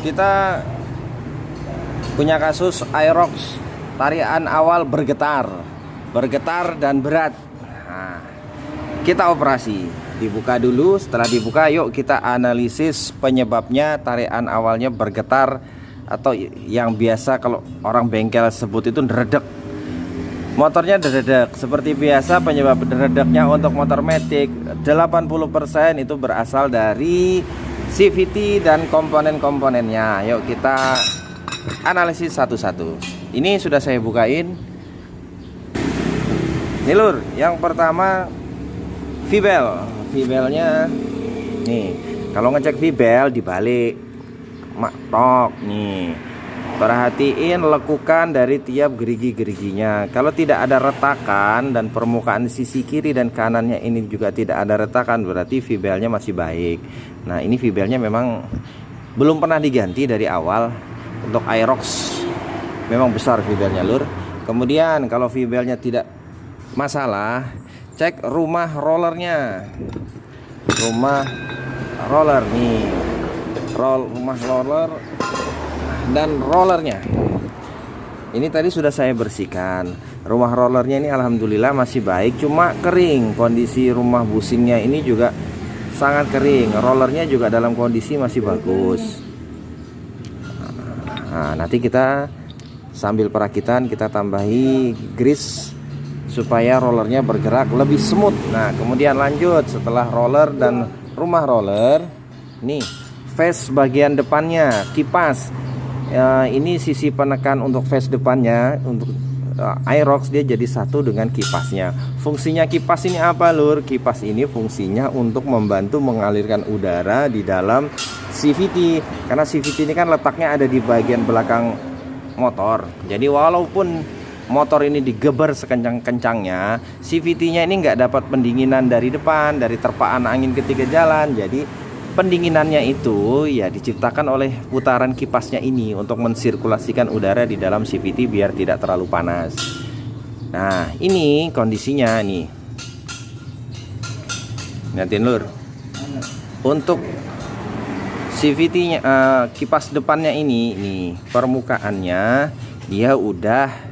kita punya kasus Aerox tarian awal bergetar dan berat. Nah, kita operasi, dibuka dulu. Setelah dibuka, yuk kita analisis penyebabnya tarian awalnya bergetar atau yang biasa kalau orang bengkel sebut itu deredek. Motornya deredek seperti biasa. Penyebab deredeknya untuk motor Matic 80% itu berasal dari CVT dan komponen-komponennya. Yuk kita analisis satu-satu. Ini sudah saya bukain. Nih lur, yang pertama V-bell-nya nih. Kalau ngecek V-bell dibalik tok nih. Perhatiin lekukan dari tiap gerigi-geriginya. Kalau tidak ada retakan dan permukaan sisi kiri dan kanannya ini juga tidak ada retakan, berarti V-bell-nya masih baik. Nah, ini V-bell-nya memang belum pernah diganti dari awal. Untuk Aerox memang besar V-bell-nya lur. Kemudian kalau V-bell-nya tidak masalah, cek rumah rollernya. Rumah roller nih. Rumah roller dan rollernya ini tadi sudah saya bersihkan. Rumah rollernya ini alhamdulillah masih baik, cuma kering. Kondisi rumah bushingnya ini juga sangat kering. Rollernya juga dalam kondisi masih bagus. Nah, nanti kita sambil perakitan kita tambahi grease supaya rollernya bergerak lebih smooth. Nah, kemudian lanjut setelah roller dan rumah roller, nih face bagian depannya, kipas. Ini sisi penekan untuk face depannya. Untuk Aerox dia jadi satu dengan kipasnya. Fungsinya kipas ini apa lur? Kipas ini fungsinya untuk membantu mengalirkan udara di dalam CVT. Karena CVT ini kan letaknya ada di bagian belakang motor. Jadi walaupun motor ini digeber sekencang-kencangnya, CVT-nya ini nggak dapat pendinginan dari depan, dari terpaan angin ketika jalan. Jadi pendinginannya itu ya diciptakan oleh putaran kipasnya ini untuk mensirkulasikan udara di dalam CVT biar tidak terlalu panas. Nah, ini kondisinya nih. Lihatin lur. Untuk CVT-nya, kipas depannya ini nih, permukaannya dia udah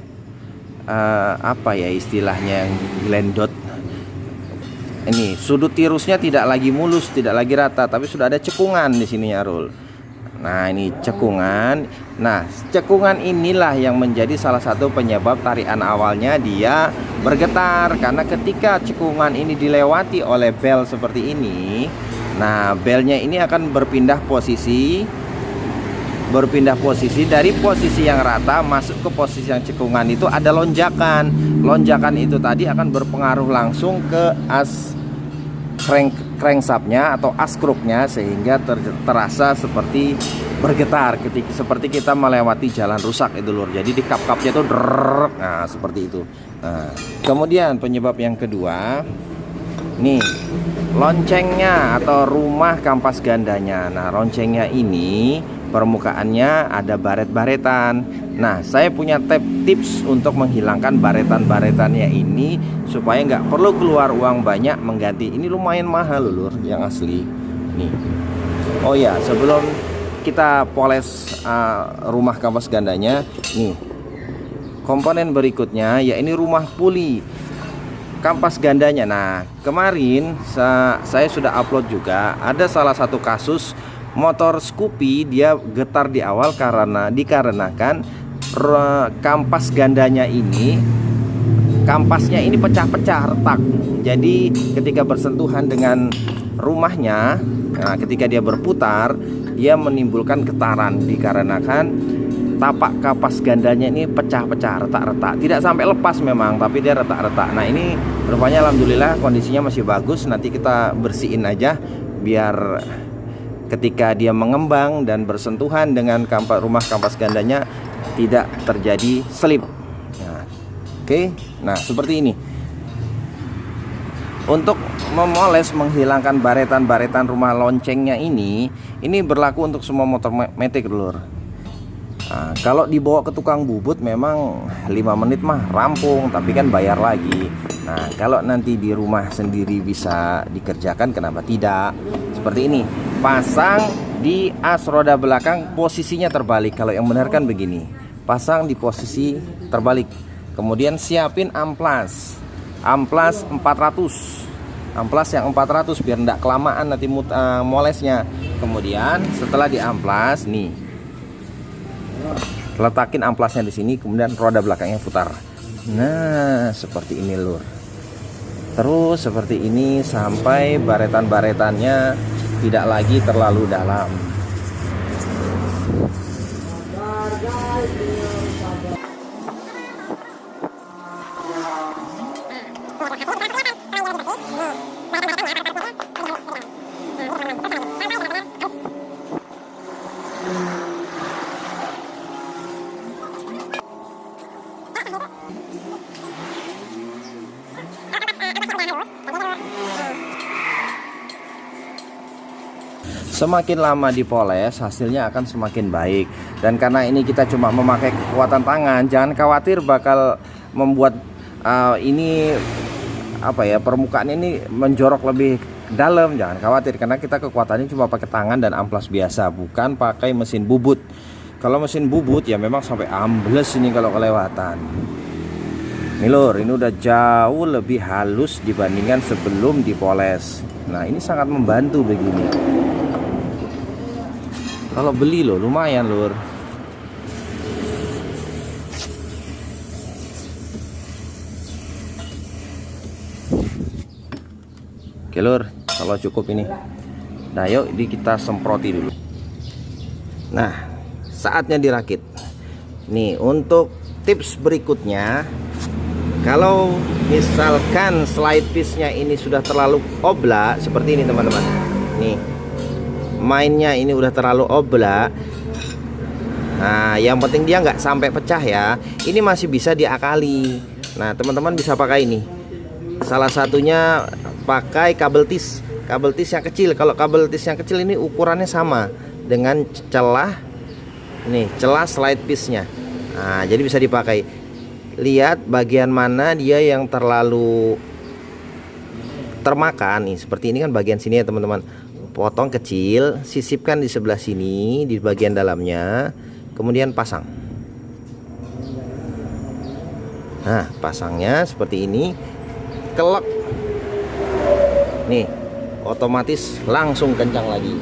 apa ya istilahnya, yang glendot. Ini sudut tirusnya tidak lagi mulus, tidak lagi rata, tapi sudah ada cekungan di sini ya Rul. Nah, ini cekungan. Nah, cekungan inilah yang menjadi salah satu penyebab tarian awalnya dia bergetar. Karena ketika cekungan ini dilewati oleh bel seperti ini, nah belnya ini akan berpindah posisi dari posisi yang rata masuk ke posisi yang cekungan. Itu ada lonjakan. Lonjakan itu tadi akan berpengaruh langsung ke as crankshaftnya atau as kruknya, sehingga terasa seperti bergetar seperti kita melewati jalan rusak itu lur. Jadi di kap-kapnya itu nah seperti itu. Nah, kemudian penyebab yang kedua nih, loncengnya atau rumah kampas gandanya. Nah, loncengnya ini permukaannya ada baret-baretan. Nah, saya punya tips untuk menghilangkan baretan-baretannya ini supaya nggak perlu keluar uang banyak mengganti. Ini lumayan mahal lur yang asli nih. Oh ya, sebelum kita poles rumah kampas gandanya nih, komponen berikutnya ya ini rumah puli kampas gandanya. Nah, kemarin saya sudah upload juga ada salah satu kasus motor Scoopy dia getar di awal dikarenakan kampas gandanya ini, kampasnya ini pecah-pecah, retak. Jadi ketika bersentuhan dengan rumahnya, nah ketika dia berputar, dia menimbulkan getaran dikarenakan tapak kapas gandanya ini pecah-pecah, retak-retak. Tidak sampai lepas memang, tapi dia retak-retak. Nah, ini rupanya alhamdulillah kondisinya masih bagus. Nanti kita bersihin aja biar ketika dia mengembang dan bersentuhan dengan rumah kampas gandanya tidak terjadi selip. Nah, oke. Nah, seperti ini. Untuk memoles menghilangkan baretan-baretan rumah loncengnya ini berlaku untuk semua motor Matic lur. Nah, kalau dibawa ke tukang bubut memang 5 menit mah rampung, tapi kan bayar lagi. Nah, kalau nanti di rumah sendiri bisa dikerjakan, kenapa tidak? Seperti ini, pasang Di as roda belakang posisinya terbalik. Kalau yang benar kan begini, pasang di posisi terbalik. Kemudian siapin amplas 400, amplas yang 400 biar tidak kelamaan nanti molesnya. Kemudian setelah diamplas nih, letakin amplasnya di sini, kemudian roda belakangnya putar. Nah, seperti ini lur. Terus seperti ini sampai baretan-baretannya tidak lagi terlalu dalam. Semakin lama dipoles hasilnya akan semakin baik. Dan karena ini kita cuma memakai kekuatan tangan, jangan khawatir bakal membuat ini apa ya, permukaan ini menjorok lebih dalam. Jangan khawatir karena kita kekuatannya cuma pakai tangan dan amplas biasa, bukan pakai mesin bubut. Kalau mesin bubut ya memang sampai ambles ini kalau kelewatan. Nih lur, ini udah jauh lebih halus dibandingkan sebelum dipoles. Nah, ini sangat membantu begini. Kalau beli loh lumayan lur. Oke lur, kalau cukup ini. Nah yuk ini kita semproti dulu. Nah saatnya dirakit. Nih untuk tips berikutnya, kalau misalkan slide piece-nya ini sudah terlalu oblak seperti ini teman-teman. Nih mainnya ini udah terlalu oblak. Nah yang penting dia nggak sampai pecah ya. Ini masih bisa diakali. Nah teman-teman bisa pakai ini. Salah satunya pakai kabel tis yang kecil. Kalau kabel tis yang kecil ini ukurannya sama dengan celah slide piece-nya. Nah jadi bisa dipakai. Lihat bagian mana dia yang terlalu termakan nih. Seperti ini kan bagian sini ya teman-teman. Potong kecil, sisipkan di sebelah sini di bagian dalamnya, kemudian pasang. Nah pasangnya seperti ini, kelek nih, otomatis langsung kencang lagi.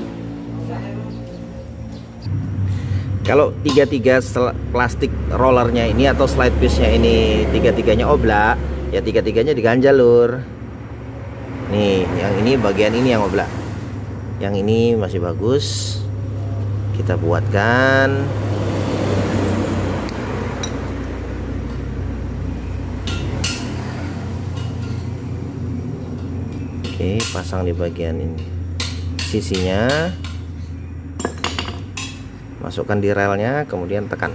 Kalau tiga-tiga plastik rollernya ini atau slide piece-nya ini tiga-tiganya oblak, ya tiga-tiganya diganjal lur. Nih yang ini bagian ini yang oblak, yang ini masih bagus. Kita buatkan. Oke, pasang di bagian ini sisinya, masukkan di relnya, kemudian tekan.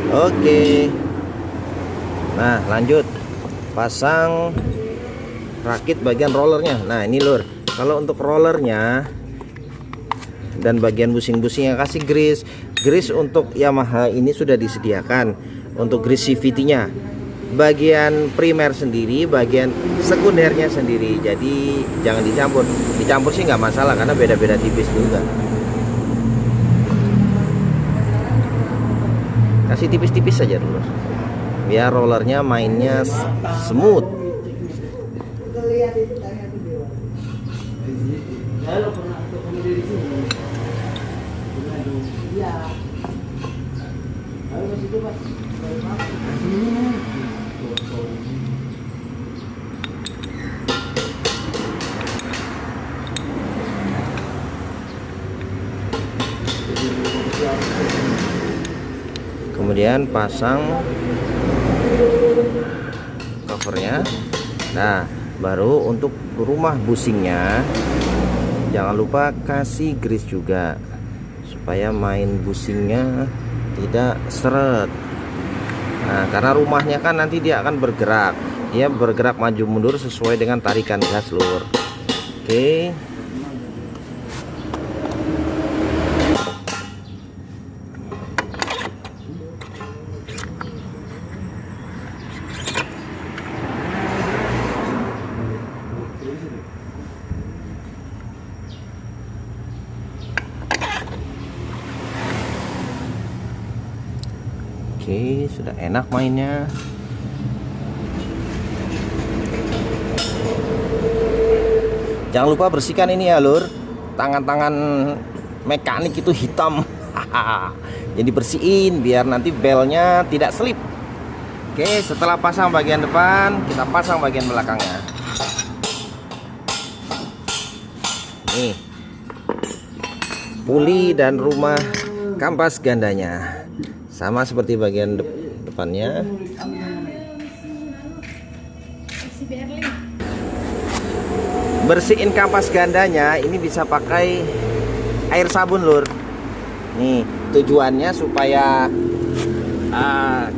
Oke. Nah lanjut pasang, rakit bagian rollernya. Nah ini lur, kalau untuk rollernya dan bagian busing-busingnya kasih grease untuk Yamaha ini sudah disediakan untuk grease CVT-nya. Bagian primer sendiri, bagian sekundernya sendiri. Jadi jangan dicampur. Dicampur sih nggak masalah karena beda-beda tipis juga. Kasih tipis-tipis saja dulu biar rollernya mainnya smooth. Kemudian pasang covernya. Nah baru untuk rumah busingnya jangan lupa kasih grease juga supaya main busingnya tidak seret. Nah karena rumahnya kan nanti dia akan bergerak, dia bergerak maju mundur sesuai dengan tarikan gas lur. Oke. Oke, sudah enak mainnya. Jangan lupa bersihkan ini ya lur, tangan-tangan mekanik itu hitam. Jadi bersihin biar nanti belnya tidak slip. Oke, setelah pasang bagian depan, kita pasang bagian belakangnya. Nih, puli dan rumah kampas gandanya sama seperti bagian depannya. Bersihin kampas gandanya ini bisa pakai air sabun lur. Nih tujuannya supaya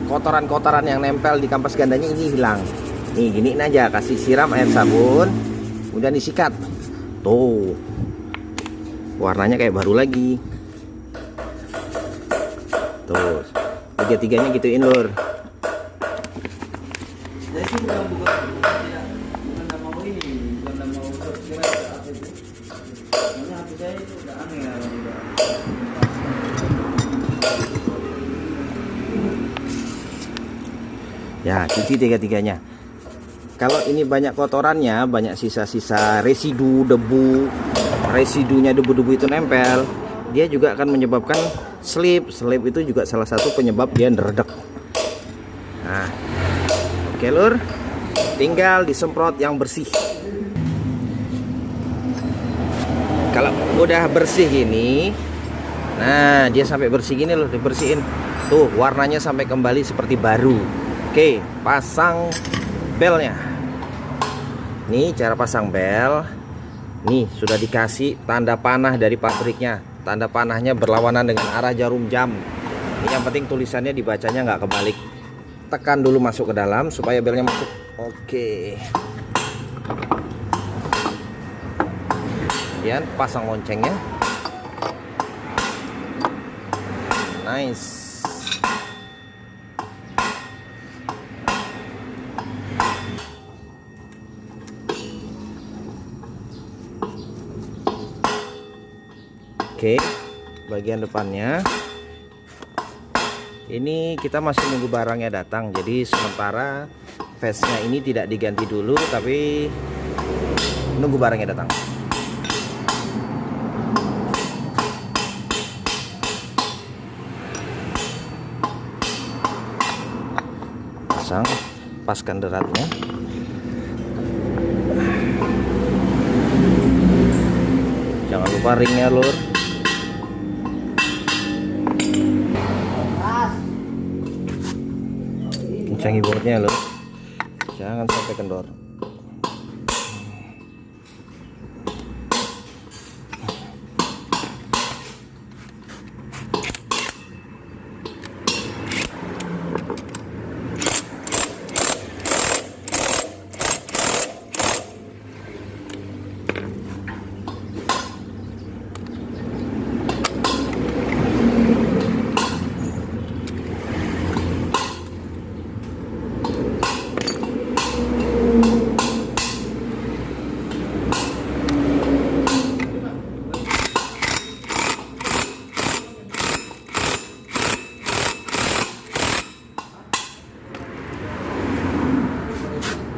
kotoran-kotoran yang nempel di kampas gandanya ini hilang. Nih giniin aja, kasih siram air sabun, udah disikat. Tuh warnanya kayak baru lagi. Tuh tiga-tiganya gituin lur. Ya, cuci tiga-tiganya. Kalau ini banyak kotorannya, banyak sisa-sisa residu debu, residunya debu-debu itu nempel, dia juga akan menyebabkan slip. Slip itu juga salah satu penyebab dia neredek. Nah, oke lur, tinggal disemprot yang bersih. Kalau udah bersih gini, nah dia sampai bersih gini loh, dibersihin. Tuh warnanya sampai kembali seperti baru. Oke, pasang belnya. Nih cara pasang bel. Nih sudah dikasih tanda panah dari pabriknya. Tanda panahnya berlawanan dengan arah jarum jam. Ini yang penting tulisannya dibacanya nggak kebalik. Tekan dulu masuk ke dalam supaya belnya masuk. Oke. Kemudian pasang loncengnya. Nice. Oke, bagian depannya ini kita masih nunggu barangnya datang, jadi sementara face-nya ini tidak diganti dulu, tapi nunggu barangnya datang. Pasang, paskan deratnya. Jangan lupa ringnya lur. Kencangi boardnya loh, jangan sampai kendor.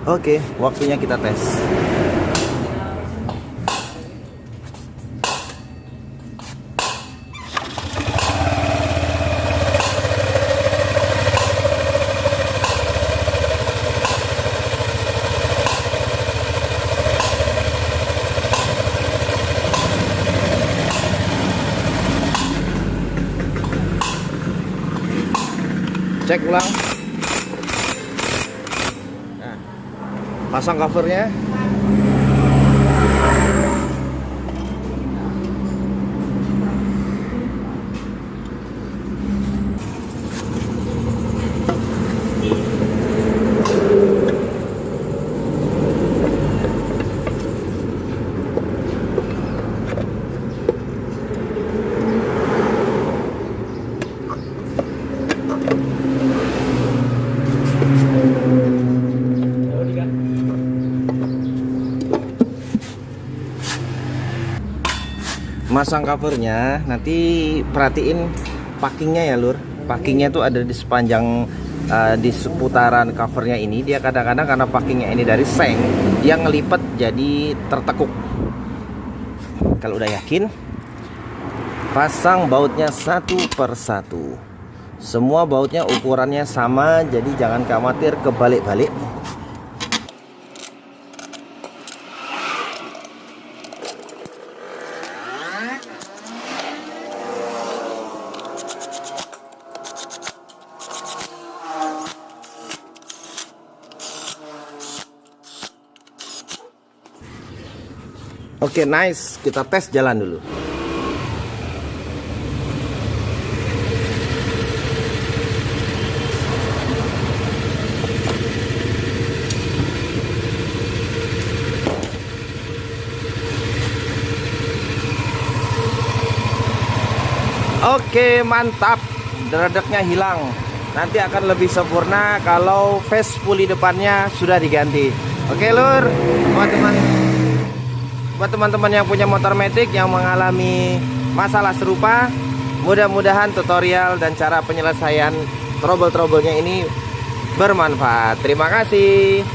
Oke, waktunya kita tes. Cek ulang. Nah, pasang covernya. Masang covernya, nanti perhatiin packingnya ya lur. packingnya tuh ada di sepanjang di seputaran covernya ini. Dia kadang-kadang karena packingnya ini dari seng, dia ngelipet jadi tertekuk. Kalau udah yakin, pasang bautnya satu per satu. Semua bautnya ukurannya sama, jadi jangan khawatir kebalik-balik. Oke, nice. Kita tes jalan dulu. Oke, mantap. Deredeknya hilang. Nanti akan lebih sempurna kalau face puli depannya sudah diganti. Oke, Lur. Buat teman-teman yang punya motor matic yang mengalami masalah serupa, mudah-mudahan tutorial dan cara penyelesaian trouble-troublenya ini bermanfaat. Terima kasih.